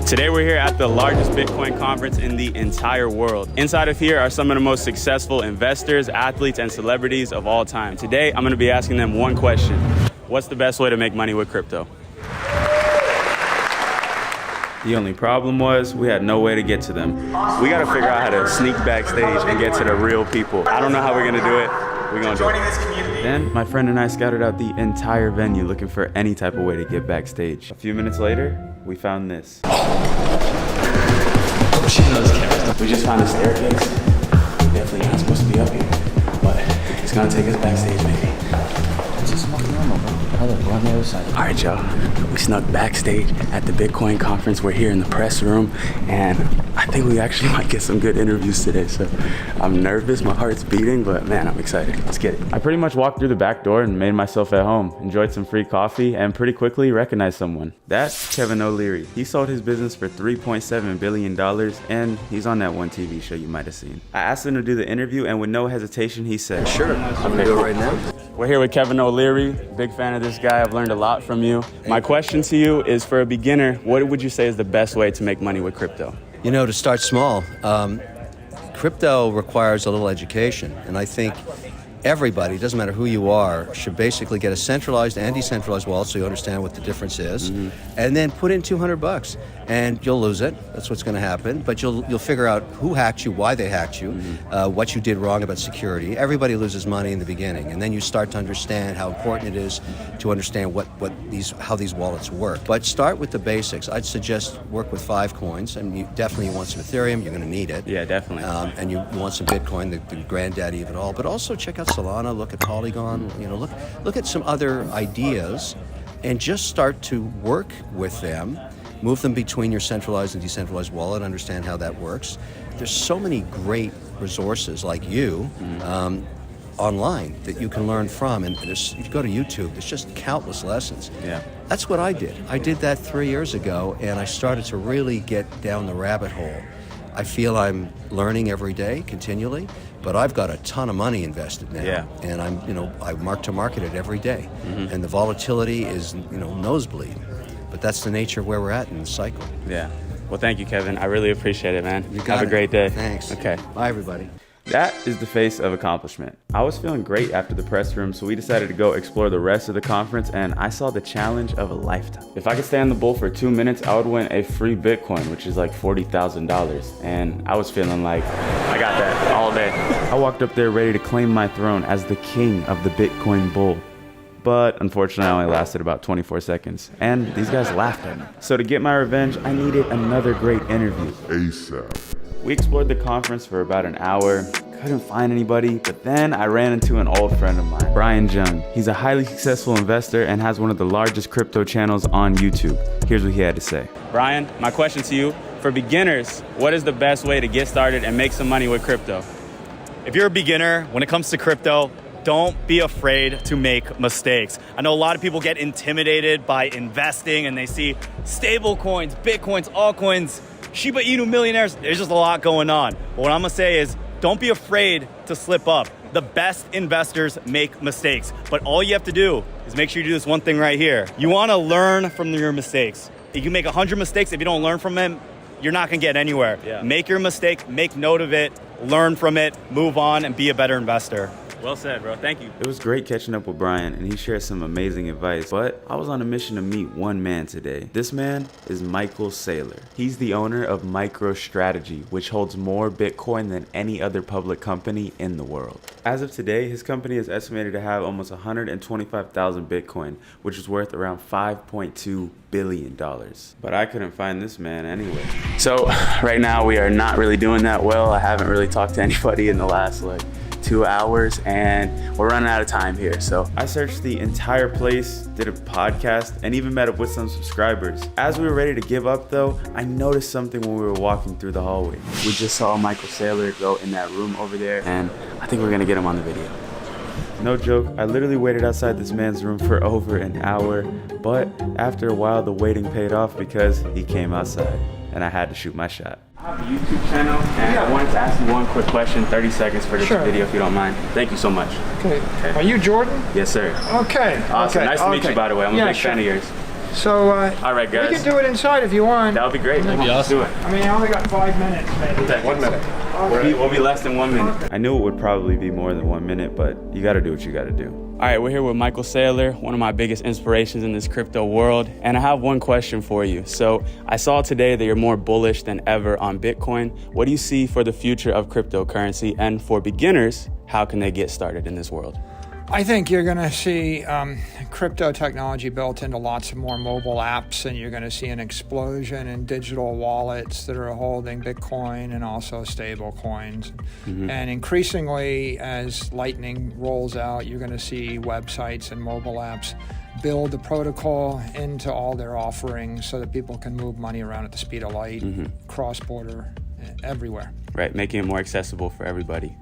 Today we're here at the largest Bitcoin conference in the entire world. Inside of here are some of the most successful investors, athletes, and celebrities of all time. Today, I'm gonna be asking them one question. What's the best way to make money with crypto? The only problem was we had no way to get to them. We gotta figure out how to sneak backstage and get to the real people. I don't know how we're gonna do it. We're gonna do it. Then my friend and I scouted out the entire venue looking for any type of way to get backstage. A few minutes later, we found this. She knows cameras. We just found a staircase. We're definitely not supposed to be up here, but it's gonna take us backstage, maybe. It's just fucking normal, bro. We're on the other side. All right, y'all. We snuck backstage at the Bitcoin conference. We're here in the press room, and I think we actually might get some good interviews today. So I'm nervous, my heart's beating, but man, I'm excited. Let's get it. I pretty much walked through the back door and made myself at home. Enjoyed some free coffee, and pretty quickly recognized someone. That's Kevin O'Leary. He sold his business for $3.7 billion, and he's on that one TV show you might have seen. I asked him to do the interview, and with no hesitation, he said, "Sure, I'm gonna do it right now." We're here with Kevin O'Leary. Big fan of this guy. I've learned a lot from you. My question to you is, for a beginner, what would you say is the best way to make money with crypto? You know, to start small, crypto requires a little education, and I think everybody, doesn't matter who you are, should basically get a centralized and decentralized wallet so you understand what the difference is, and then put in $200, and you'll lose it. That's what's going to happen. But you'll figure out who hacked you, why they hacked you, what you did wrong about security. Everybody loses money in the beginning, and then you start to understand how important it is to understand how these wallets work. But start with the basics. I'd suggest work with 5 coins, and you definitely want some Ethereum. You're going to need it. Yeah, definitely. And you want some Bitcoin, the granddaddy of it all. But also check out Solana, look at Polygon, look at some other ideas, and just start to work with them, move them between your centralized and decentralized wallet, understand how that works. There's so many great resources like you online that you can learn from, and if you go to YouTube, there's just countless lessons. Yeah. That's what I did. I did that 3 years ago, and I started to really get down the rabbit hole. I feel I'm learning every day, continually, but I've got a ton of money invested now. Yeah. And I mark to market it every day. And the volatility is, nosebleed. But that's the nature of where we're at in the cycle. Yeah. Well, thank you, Kevin. I really appreciate it, man. You got Have a it. great day. Thanks. Okay. Bye, everybody. That is the face of accomplishment. I was feeling great after the press room, so we decided to go explore the rest of the conference, and I saw the challenge of a lifetime. If I could stay on the bull for 2 minutes, I would win a free Bitcoin, which is like $40,000. And I was feeling like I got that all day. I walked up there ready to claim my throne as the king of the Bitcoin bull. But unfortunately, I only lasted about 24 seconds, and these guys laughed at me. So to get my revenge, I needed another great interview. ASAP. We explored the conference for about an hour, couldn't find anybody, but then I ran into an old friend of mine, Brian Jung. He's a highly successful investor and has one of the largest crypto channels on YouTube. Here's what he had to say. Brian, my question to you, for beginners, what is the best way to get started and make some money with crypto? If you're a beginner, when it comes to crypto, don't be afraid to make mistakes. I know a lot of people get intimidated by investing and they see stable coins, Bitcoins, altcoins, Shiba Inu millionaires. There's just a lot going on. But what I'm gonna say is, don't be afraid to slip up. The best investors make mistakes, but all you have to do is make sure you do this one thing right here. You wanna learn from your mistakes. You can make 100 mistakes. If you don't learn from them, you're not gonna get anywhere. Yeah. Make your mistake, make note of it, learn from it, move on, and be a better investor. Well said, bro. Thank you. It was great catching up with Brian, and he shared some amazing advice, but I was on a mission to meet one man today. This man is Michael Saylor. He's the owner of MicroStrategy, which holds more Bitcoin than any other public company in the world. As of today, his company is estimated to have almost 125,000 Bitcoin, which is worth around $5.2 billion. But I couldn't find this man anyway. So right now we are not really doing that well. I haven't really talked to anybody in the last 2 hours, and we're running out of time here. So I searched the entire place, did a podcast, and even met up with some subscribers. As we were ready to give up though, I noticed something when we were walking through the hallway. We just saw Michael Saylor go in that room over there, and I think we're gonna get him on the video. No joke, I literally waited outside this man's room for over an hour, but after a while the waiting paid off because he came outside, and I had to shoot my shot. I have a YouTube channel, and I wanted to ask you one quick question, 30 seconds for this video if you don't mind. Thank you so much. Okay. Are you Jordan? Yes, sir. Okay. Awesome. Okay. Nice to meet you, by the way. I'm a big fan of yours. So All right, guys. we can do it inside if you want. That would be great. That'd be awesome. Do it. I mean, I only got 5 minutes, maybe. Okay, 1 minute. We'll be less than 1 minute. I knew it would probably be more than 1 minute, but you got to do what you got to do. All right, we're here with Michael Saylor, one of my biggest inspirations in this crypto world. And I have one question for you. So I saw today that you're more bullish than ever on Bitcoin. What do you see for the future of cryptocurrency? And for beginners, how can they get started in this world? I think you're going to see crypto technology built into lots of more mobile apps, and you're going to see an explosion in digital wallets that are holding Bitcoin and also stable coins. And increasingly, as Lightning rolls out, you're going to see websites and mobile apps build the protocol into all their offerings so that people can move money around at the speed of light, cross-border, everywhere. Right, making it more accessible for everybody.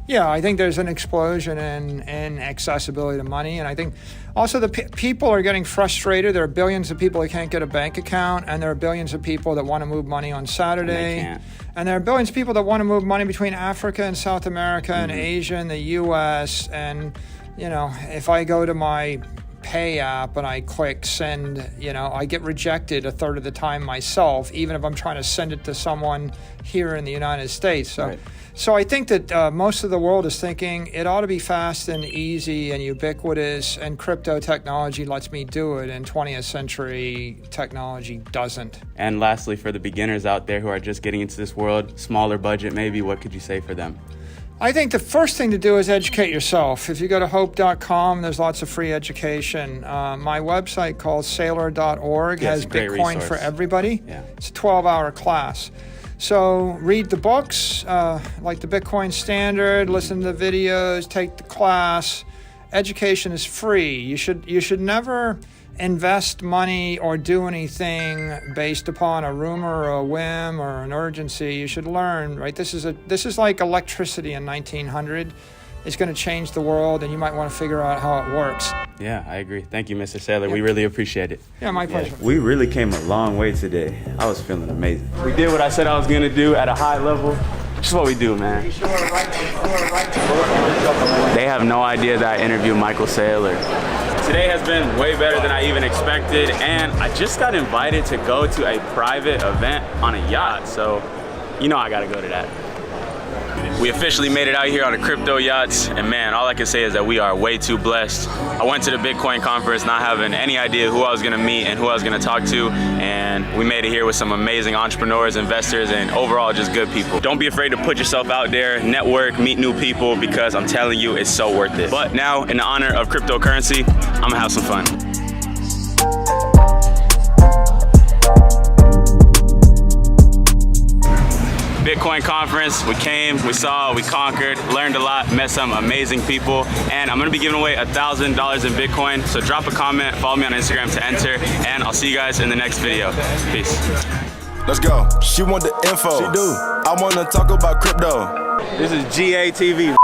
Yeah, I think there's an explosion in accessibility to money, and I think also the people are getting frustrated. There are billions of people that can't get a bank account, and there are billions of people that want to move money on Saturday, and there are billions of people that want to move money between Africa and South America and Asia and the U.S. And you know, if I go to my Pay app and I click send, you know, I get rejected a third of the time myself, even if I'm trying to send it to someone here in the United States. So. Right. So I think that most of the world is thinking it ought to be fast and easy and ubiquitous, and crypto technology lets me do it, and 20th century technology doesn't. And lastly, for the beginners out there who are just getting into this world, smaller budget maybe, what could you say for them? I think the first thing to do is educate yourself. If you go to hope.com, there's lots of free education. My website called Saylor.org has Bitcoin resource for everybody. Yeah. It's a 12-hour class. So read the books, like the Bitcoin Standard, listen to the videos, take the class. Education is free. You should never invest money or do anything based upon a rumor or a whim or an urgency. You should learn, right? This is like electricity in 1900. It's going to change the world, and you might want to figure out how it works. Yeah, I agree. Thank you, Mr. Saylor. We really appreciate it. Yeah, my pleasure. We really came a long way today. I was feeling amazing. We did what I said I was going to do at a high level. Just what we do, man. They have no idea that I interviewed Michael Saylor. Today has been way better than I even expected, and I just got invited to go to a private event on a yacht, so you know I got to go to that. We officially made it out here on the crypto yachts, and man, all I can say is that we are way too blessed. I went to the Bitcoin conference not having any idea who I was gonna meet and who I was gonna talk to, and we made it here with some amazing entrepreneurs, investors, and overall just good people. Don't be afraid to put yourself out there, network, meet new people, because I'm telling you, it's so worth it. But now, in the honor of cryptocurrency, I'm gonna have some fun. Bitcoin conference, we came, we saw, we conquered, learned a lot, met some amazing people, and I'm gonna be giving away $1,000 in Bitcoin, so drop a comment, follow me on Instagram to enter, and I'll see you guys in the next video. Peace. Let's go. She want the info. She do. I want to talk about crypto. This is GATV.